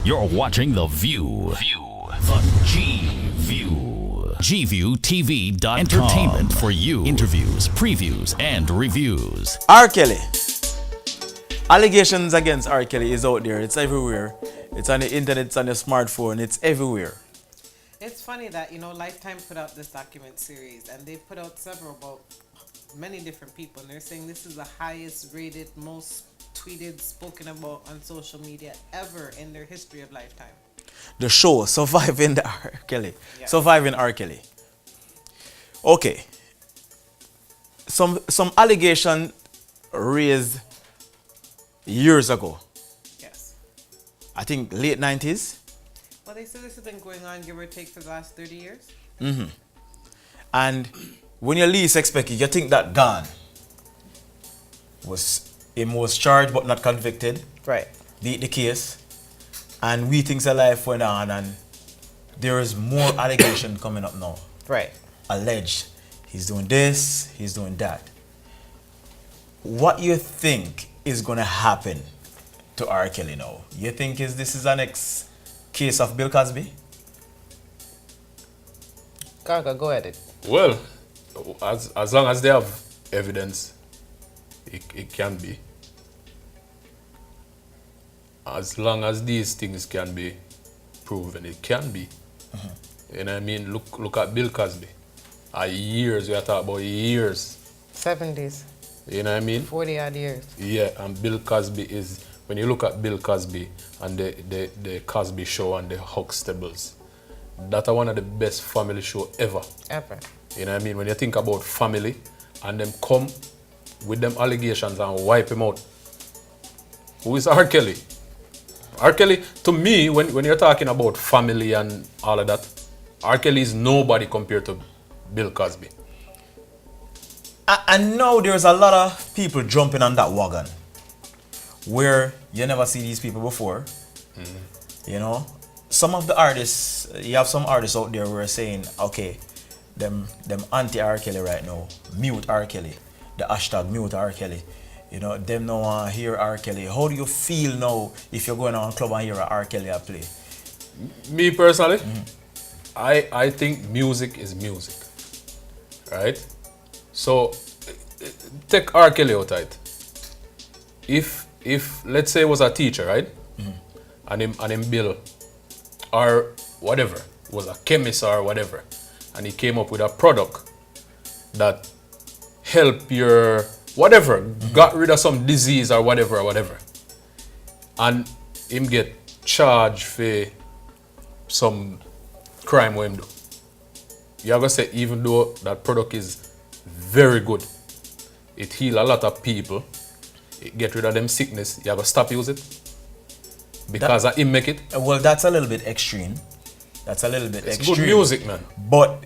You're watching The View. The G-View. GVIEWTV.com. Entertainment for you. Interviews, previews, and reviews. R. Kelly. Allegations against R. Kelly is out there. It's everywhere. It's on the internet, it's on your smartphone, it's everywhere. It's funny that, Lifetime put out this document series, and they put out several about many different people, and they're saying this is the highest rated, most tweeted, spoken about on social media ever in their history of Lifetime. The show, Surviving the R. Kelly. Yes. Surviving R. Kelly. Okay. Some allegation raised years ago. Yes. I think late 90s. Well, they said this has been going on, give or take, for the last 30 years. Mm-hmm. And when you least expect it, you think that gone. Him was charged but not convicted. Right. Beat the case. And we think the life went on, and there is more allegation coming up now. Right. Alleged. He's doing this, he's doing that. What you think is going to happen to R. Kelly now? You think this is the next case of Bill Cosby? Gaga, go at it. Well, as long as they have evidence, it can be. As long as these things can be proven, it can be. Mm-hmm. You know what I mean? Look at Bill Cosby. Years, we are talking about years. 70s. You know what I mean? 40 odd years. Yeah, and Bill Cosby is, when you look at Bill Cosby and the Cosby Show and the Huxtables, that's one of the best family show ever. Ever. You know what I mean? When you think about family and them come with them allegations and wipe him out. Who is R. Kelly? R. Kelly, to me, when you're talking about family and all of that, R. Kelly is nobody compared to Bill Cosby. And now there's a lot of people jumping on that wagon where you never see these people before. Mm-hmm. Some of the artists, you have some artists out there who are saying, okay, them anti-R. Kelly right now, mute R. Kelly, the hashtag mute R. Kelly. Them no want to hear R. Kelly. How do you feel now if you're going on a club and hear a R. Kelly play? Me personally, I think music is music, right? So take R. Kelly out of it. If let's say it was a teacher, right, and him Bill, or whatever, was a chemist or whatever, and he came up with a product that help your whatever, got rid of some disease or whatever, and him get charged for some crime with him do. You're gonna say even though that product is very good, it heal a lot of people, it get rid of them sickness, you're gonna stop use it? Because him make it? Well, that's a little bit extreme. It's extreme. Good music, man. But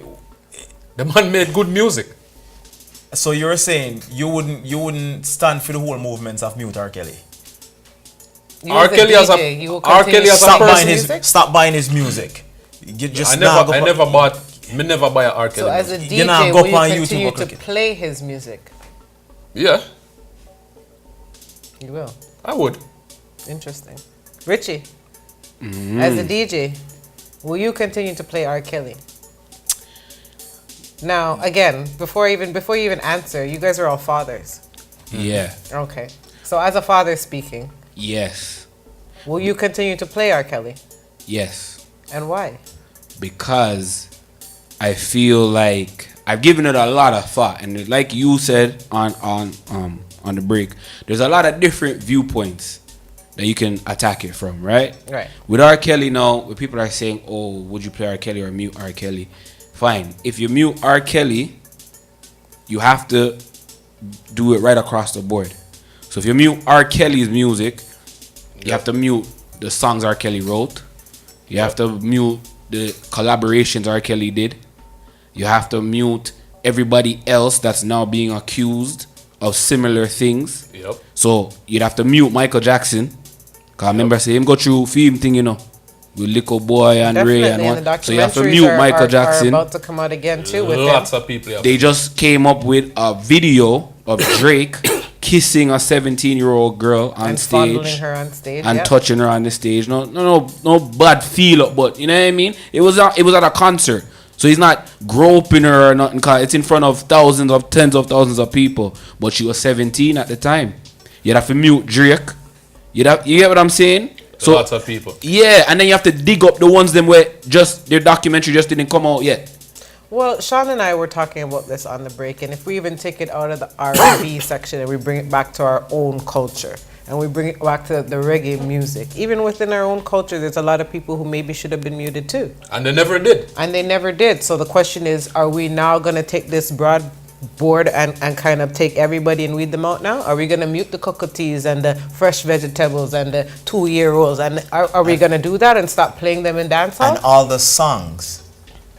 the man made good music. So you're saying you wouldn't stand for the whole movements of mute R. Kelly? R. Kelly as a person. Stop buying his music. You just I never buy a R. Kelly. So as a music. DJ, will you continue to play his music? Yeah. You will? I would. Interesting. Richie, as a DJ, will you continue to play R. Kelly? Now, again, before you even answer, you guys are all fathers. Yeah. Okay. So as a father speaking. Yes. Will you continue to play R. Kelly? Yes. And why? Because I feel like I've given it a lot of thought, and like you said on the break, there's a lot of different viewpoints that you can attack it from, right? Right. With R. Kelly now, when people are saying, oh, would you play R. Kelly or mute R. Kelly? Fine. If you mute R. Kelly, you have to do it right across the board. So if you mute R. Kelly's music, you have to mute the songs R. Kelly wrote. You have to mute the collaborations R. Kelly did. You have to mute everybody else that's now being accused of similar things. Yep. So you'd have to mute Michael Jackson. Cause I remember saying him go through film thing, with Little Boy and definitely, Ray and one. one. So you have to mute Michael Jackson. Are about to come out again too with lots of people. They just came up with a video of Drake kissing a 17-year-old girl on And stage. fondling her on stage. And yep. touching her on the stage. No bad feel up, but you know what I mean? It was at a concert. So he's not groping her or nothing, cause it's in front of tens of thousands of people. But she was 17 at the time. You'd have to mute Drake. You get what I'm saying? So lots of people. Yeah, and then you have to dig up the ones them where just their documentary just didn't come out yet. Well, Sean and I were talking about this on the break, and if we even take it out of the R&B section and we bring it back to our own culture, and we bring it back to the reggae music, even within our own culture, there's a lot of people who maybe should have been muted too. And they never did. And they never did. So the question is, are we now going to take this broad board and kind of take everybody and weed them out now? Are we going to mute the cocotees and the fresh vegetables and the 2-year-olds? And are we going to do that and stop playing them in dance halls? And all the songs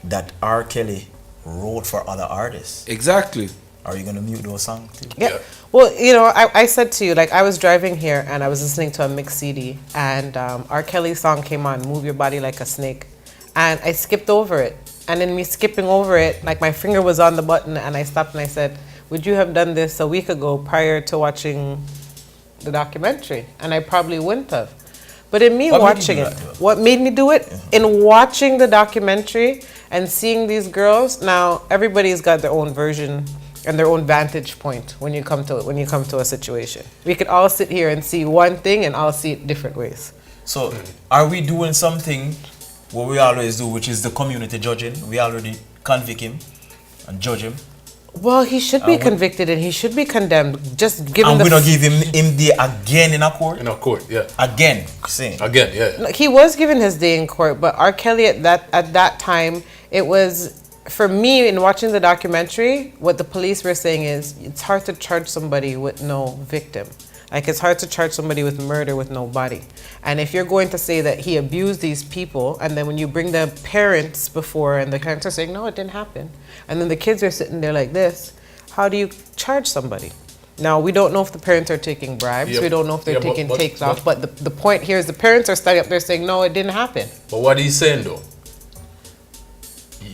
that R. Kelly wrote for other artists. Exactly. Are you going to mute those songs too? Yeah. Well, you know, I said to you, like, I was driving here and I was listening to a mix CD, and R. Kelly's song came on, Move Your Body Like a Snake, and I skipped over it. And in me skipping over it, like, my finger was on the button, and I stopped and I said, would you have done this a week ago prior to watching the documentary? And I probably wouldn't have. But in me watching it, what made me do it? In watching the documentary and seeing these girls, now everybody's got their own version and their own vantage point when you come to a situation. We could all sit here and see one thing and all see it different ways. So, are we doing something what we always do, which is the community judging? We already convict him and judge him. Well, he should be convicted and he should be condemned. Just give him and the... we don't give him the again in a court? In a court, yeah. Again, saying. Again, yeah. He was given his day in court, but R. Kelly at that time, it was... For me, in watching the documentary, what the police were saying is, it's hard to charge somebody with no victim. Like, it's hard to charge somebody with murder with no body. And if you're going to say that he abused these people, and then when you bring the parents before, and the parents are saying, no, it didn't happen, and then the kids are sitting there like this, how do you charge somebody? Now, we don't know if the parents are taking bribes. Yeah, we don't know if they're taking takes off. But the point here is the parents are standing up there saying, no, it didn't happen. But what he's saying, though,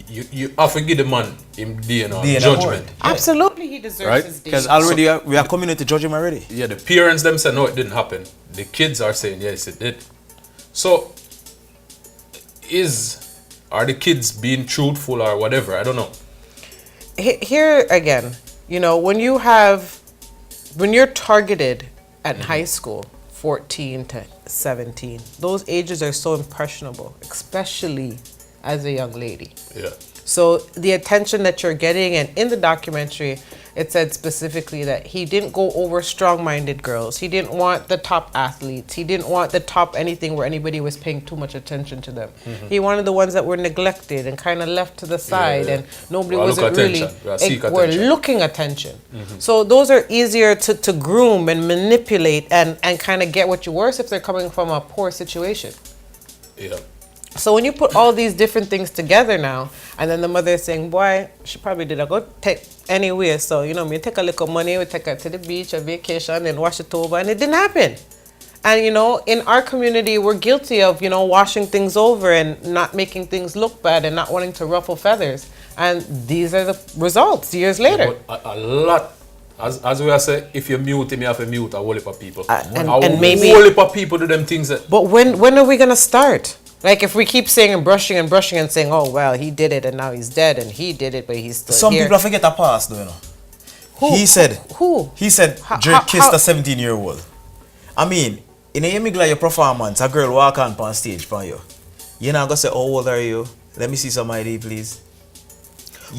you have to give the man him DNA judgment. Yeah. Absolutely, he deserves right? his day. Because already we are community judging him already. Yeah, the parents them say no, it didn't happen. The kids are saying yes, it did. So, are the kids being truthful or whatever? I don't know. Here again, you know, when you're targeted at high school, 14 to 17, those ages are so impressionable, especially as a young lady. Yeah. So the attention that you're getting, and in the documentary, it said specifically that he didn't go over strong-minded girls. He didn't want the top athletes. He didn't want the top anything where anybody was paying too much attention to them. Mm-hmm. He wanted the ones that were neglected and kind of left to the side, and nobody wasn't really were looking attention. Mm-hmm. So those are easier to groom and manipulate and kind of get what you worse if they're coming from a poor situation. Yeah. So when you put all these different things together now, and then the mother is saying, boy, she probably did a good take anyway. So, you know, we take a little money, we take her to the beach, a vacation, and wash it over, and it didn't happen. And, you know, in our community, we're guilty of, you know, washing things over and not making things look bad and not wanting to ruffle feathers. And these are the results years later. Yeah, but a lot, as we are saying, if you mute him, you have to mute a whole heap of people. And maybe a whole heap of people do them things that... But when are we going to start? Like, if we keep saying and brushing and saying, oh, well, he did it and now he's dead, and he did it, but he's still Some here. people forget a past, though, you know. Who? He said Drake kissed a 17-year-old. I mean, in a Yemigla performance, a girl walk on stage for you. You're not going to say, how old are you? Let me see some ID, please.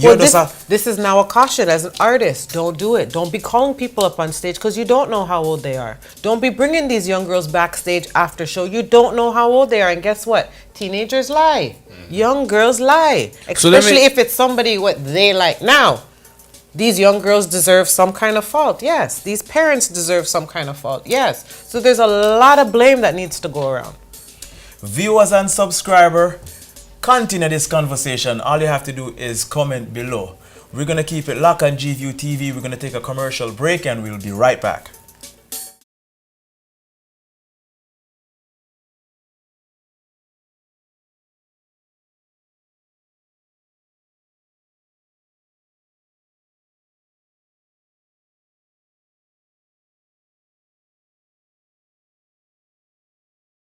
Well, this is now a caution as an artist. Don't do it. Don't be calling people up on stage because you don't know how old they are. Don't be bringing these young girls backstage after show. You don't know how old they are. And guess what? Teenagers lie. Young girls lie. Especially if it's somebody what they like. Now, these young girls deserve some kind of fault. Yes. These parents deserve some kind of fault. Yes. So there's a lot of blame that needs to go around. Viewers and subscribers, continue this conversation. All you have to do is comment below. We're going to keep it locked on GVIEWTV. We're going to take a commercial break and we'll be right back.